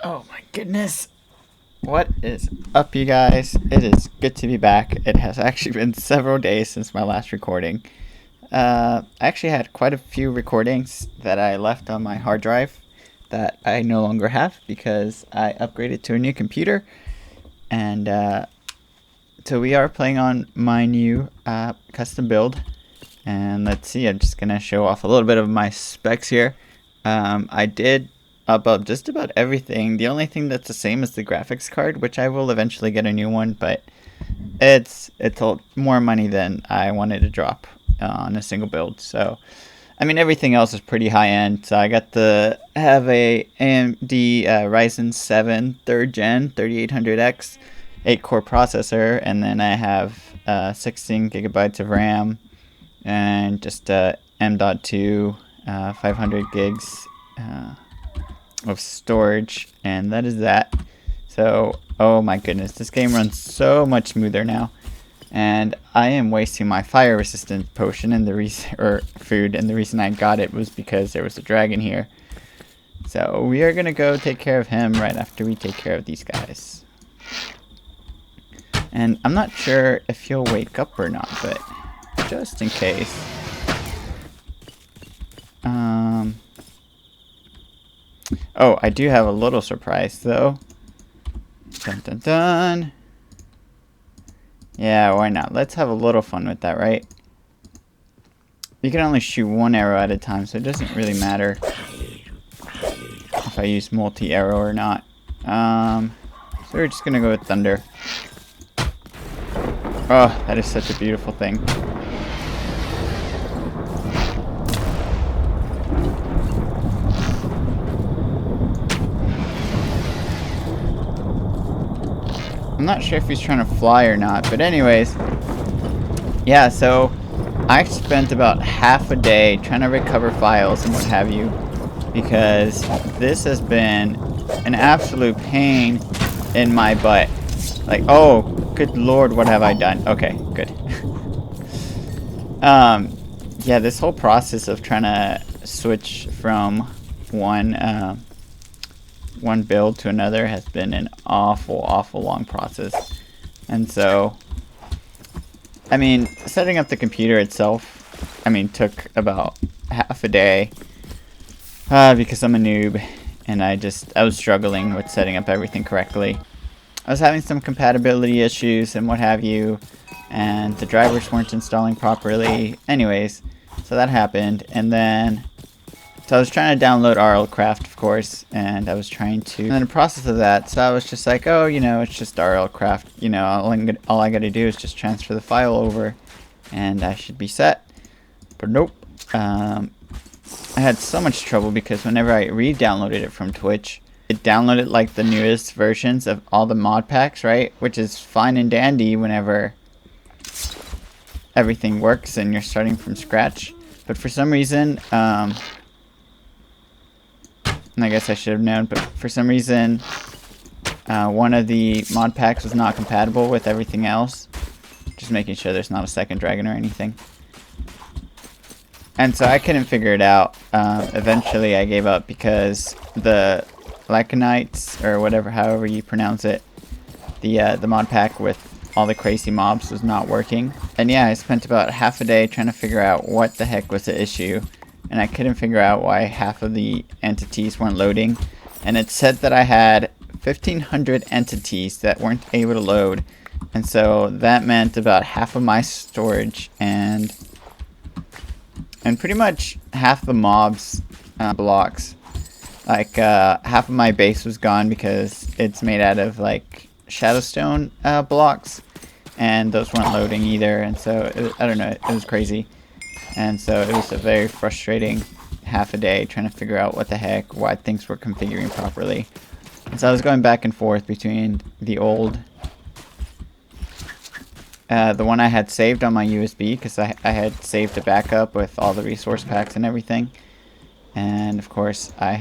Oh my goodness. What is up, you guys? It is good to be back. It has actually been several days since my last recording. I actually had quite a few recordings that I left on my hard drive that I no longer have because I upgraded to a new computer. And so we are playing on my new custom build. And let's see, I'm just going to show off a little bit of my specs here. I did up just about everything. The only thing that's the same is the graphics card, which I will eventually get a new one, but it's more money than I wanted to drop on a single build. So I mean, everything else is pretty high end. So I got have a AMD Ryzen 7 3rd gen 3800X 8-core processor, and then I have 16 gigabytes of RAM and just M.2 500 gigs of storage, and that is that. So, oh my goodness, this game runs so much smoother now. And I am wasting my fire resistant potion and food, and the reason I got it was because there was a dragon here. So we are gonna go take care of him right after we take care of these guys. And I'm not sure if he'll wake up or not, but just in case. Oh, I do have a little surprise though. Dun dun dun. Yeah, why not? Let's have a little fun with that, right? You can only shoot one arrow at a time, so it doesn't really matter if I use multi-arrow or not. So we're just gonna go with thunder. Oh, that is such a beautiful thing. I'm not sure if he's trying to fly or not, but anyways, yeah, so I spent about half a day trying to recover files and what have you, because this has been an absolute pain in my butt. Like, oh, good lord, what have I done? Okay, good. Yeah, this whole process of trying to switch from one build to another has been an awful long process. And so, I mean, setting up the computer itself, I mean, took about half a day because I'm a noob and I was struggling with setting up everything correctly. I was having some compatibility issues and what have you, and the drivers weren't installing properly. Anyways, so that happened, and then so I was trying to download RLcraft, of course, and I was trying to, and in the process of that, so I was just like, oh, you know, it's just RLcraft, you know, all I gotta do is just transfer the file over, and I should be set. But nope. I had so much trouble because whenever I re-downloaded it from Twitch, it downloaded like the newest versions of all the mod packs, right? Which is fine and dandy whenever everything works and you're starting from scratch. But for some reason, and I guess I should have known, but for some reason, one of the mod packs was not compatible with everything else. Just making sure there's not a second dragon or anything. And so I couldn't figure it out. Eventually I gave up because the Laconites, or however you pronounce it, the mod pack with all the crazy mobs was not working. And yeah, I spent about half a day trying to figure out what the heck was the issue. And I couldn't figure out why half of the entities weren't loading. And it said that I had 1,500 entities that weren't able to load. And so that meant about half of my storage and pretty much half the mobs blocks. Like half of my base was gone because it's made out of like shadowstone blocks, and those weren't loading either. And so I don't know, it was crazy. And so it was a very frustrating half a day trying to figure out what the heck, why things were configuring properly. And so I was going back and forth between the old, the one I had saved on my USB, because I had saved a backup with all the resource packs and everything. And of course I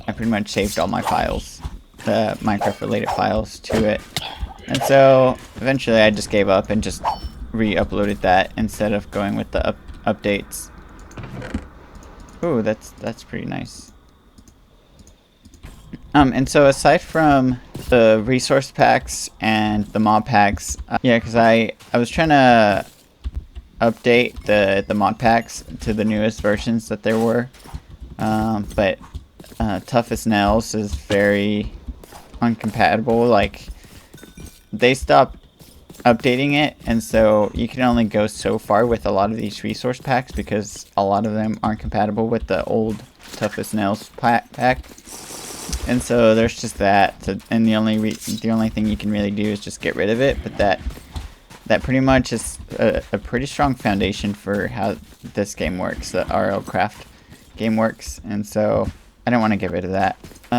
pretty much saved all my files, the Minecraft related files, to it. And so eventually I just gave up and just re-uploaded that instead of going with the updates. Ooh, that's pretty nice. And so aside from the resource packs and the mod packs, yeah, because I was trying to update the mod packs to the newest versions that there were, but Tough as Nails is very uncompatible. Like, they stopped updating it, and so you can only go so far with a lot of these resource packs because a lot of them aren't compatible with the old Tough as Nails pack. And so there's just that, and the only thing you can really do is just get rid of it. But that pretty much is a pretty strong foundation for how this game works, the RLcraft game works, and so I don't want to get rid of that.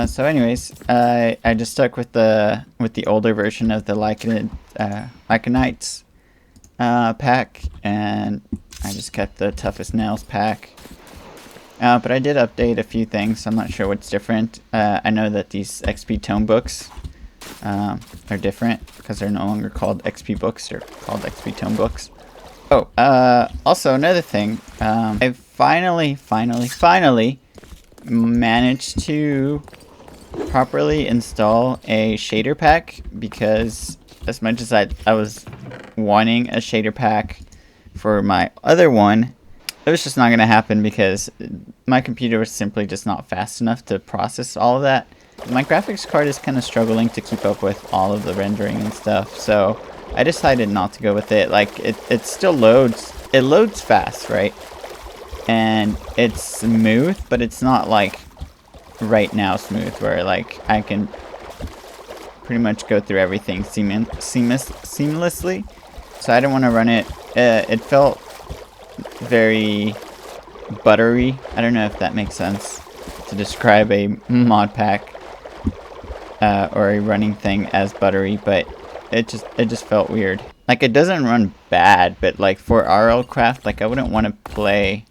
So anyways, I just stuck with the older version of the Lycanites pack, and I just kept the Toughest Nails pack. But I did update a few things. I'm not sure what's different. I know that these XP tome books are different because they're no longer called XP books. They're called XP tome books. Oh, also another thing. I finally managed to properly install a shader pack, because as much as I was wanting a shader pack for my other one, it was just not going to happen because my computer was simply just not fast enough to process all of that. My graphics card is kind of struggling to keep up with all of the rendering and stuff, so I decided not to go with it. Like, it still loads. It loads fast, right? And it's smooth, but it's not like right now smooth, where like I can pretty much go through everything seamlessly. So I didn't want to run it. It felt very buttery. I don't know if that makes sense to describe a mod pack or a running thing as buttery, but it just felt weird. Like, it doesn't run bad, but like for RLcraft, like I wouldn't want to play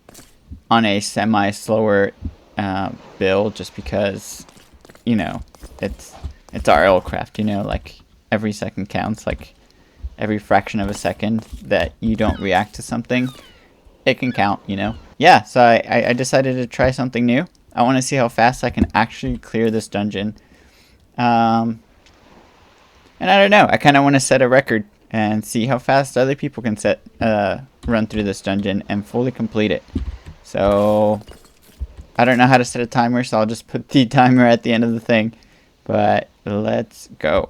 on a semi-slower build just because, you know, it's RLcraft, you know, like every second counts. Like every fraction of a second that you don't react to something, it can count, you know. Yeah, so I decided to try something new. I want to see how fast I can actually clear this dungeon. And I don't know, I kind of want to set a record and see how fast other people can run through this dungeon and fully complete it. So I don't know how to set a timer, so I'll just put the timer at the end of the thing. But let's go.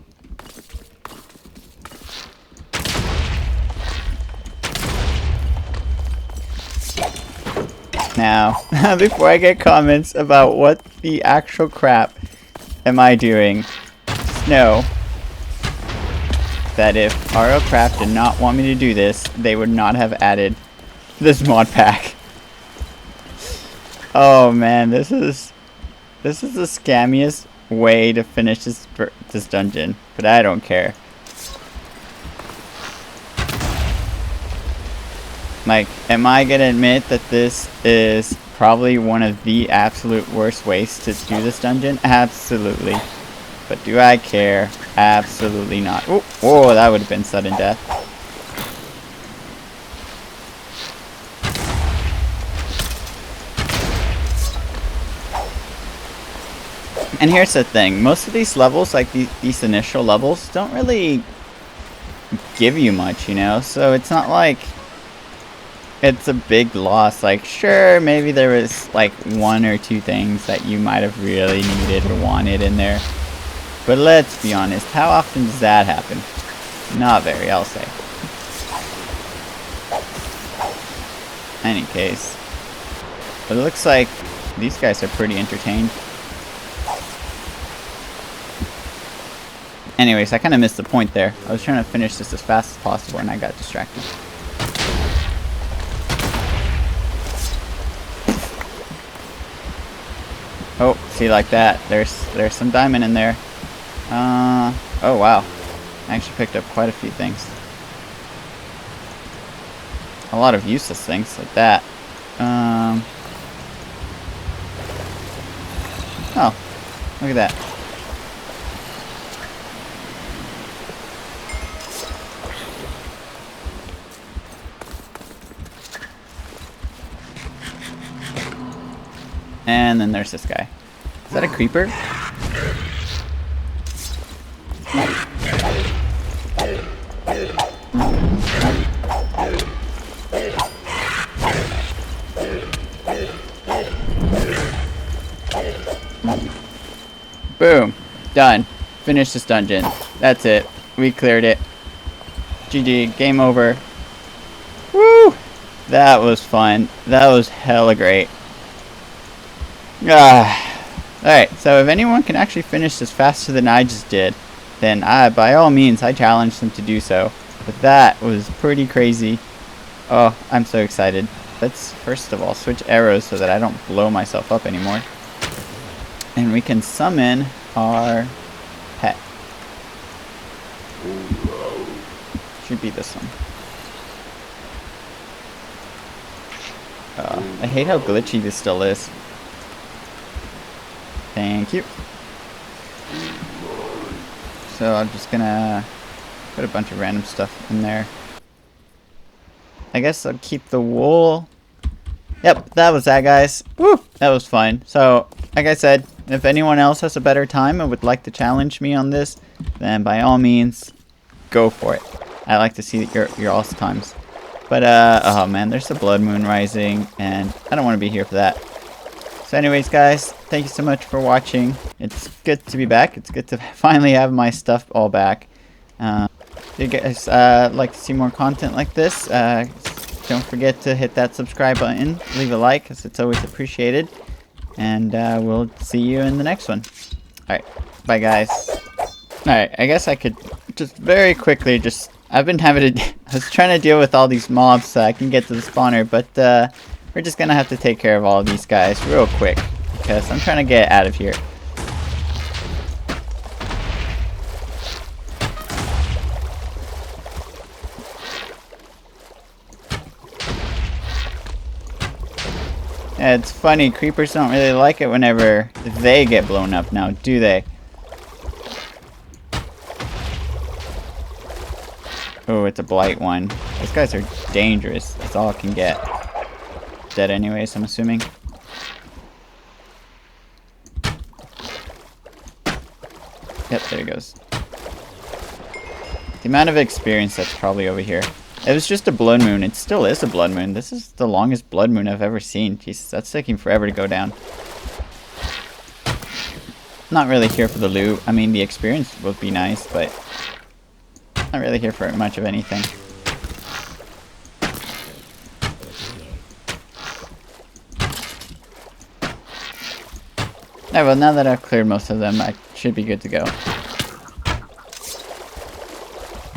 Now, before I get comments about what the actual crap am I doing, just know that if RLcraft did not want me to do this, they would not have added this mod pack. Oh man, this is the scammiest way to finish this dungeon, but I don't care. Like, am I gonna admit that this is probably one of the absolute worst ways to do this dungeon? Absolutely. But do I care? Absolutely not. Oh, whoa, that would have been sudden death. And here's the thing, most of these levels, like these initial levels, don't really give you much, you know? So it's not like it's a big loss. Like, sure, maybe there was like one or two things that you might have really needed or wanted in there. But let's be honest, how often does that happen? Not very, I'll say. Any case. But it looks like these guys are pretty entertained. Anyways, I kind of missed the point there. I was trying to finish this as fast as possible and I got distracted. Oh, see, like that. There's some diamond in there. Oh wow. I actually picked up quite a few things. A lot of useless things like that. Oh, look at that. And then there's this guy. Is that a creeper? Boom. Done. Finish this dungeon. That's it. We cleared it. GG. Game over. Woo! That was fun. That was hella great. Alright, so if anyone can actually finish this faster than I just did, then by all means, I challenge them to do so. But that was pretty crazy. Oh, I'm so excited. Let's first of all switch arrows so that I don't blow myself up anymore. And we can summon our pet. Should be this one. I hate how glitchy this still is. Thank you. So I'm just gonna put a bunch of random stuff in there. I guess I'll keep the wool. Yep, that was that, guys. Woo! That was fun. So, like I said, if anyone else has a better time and would like to challenge me on this, then by all means, go for it. I like to see your all's times. But, oh man, there's the blood moon rising, and I don't want to be here for that. So anyways, guys, thank you so much for watching. It's good to be back. It's good to finally have my stuff all back. If you guys like to see more content like this, don't forget to hit that subscribe button. Leave a like, because it's always appreciated. And we'll see you in the next one. Alright, bye guys. Alright, I guess I could just very quickly I've been having to... I was trying to deal with all these mobs so I can get to the spawner, but we're just gonna have to take care of all of these guys real quick, because I'm trying to get out of here. Yeah, it's funny, creepers don't really like it whenever they get blown up now, do they? Oh, it's a blight one. Those guys are dangerous. That's all I can get. Dead anyways, I'm assuming. Yep, there he goes. The amount of experience that's probably over here. It was just a blood moon. It still is a blood moon. This is the longest blood moon I've ever seen. Jesus, that's taking forever to go down. Not really here for the loot. I mean, the experience would be nice, but not really here for much of anything. Alright, well, now that I've cleared most of them, I should be good to go.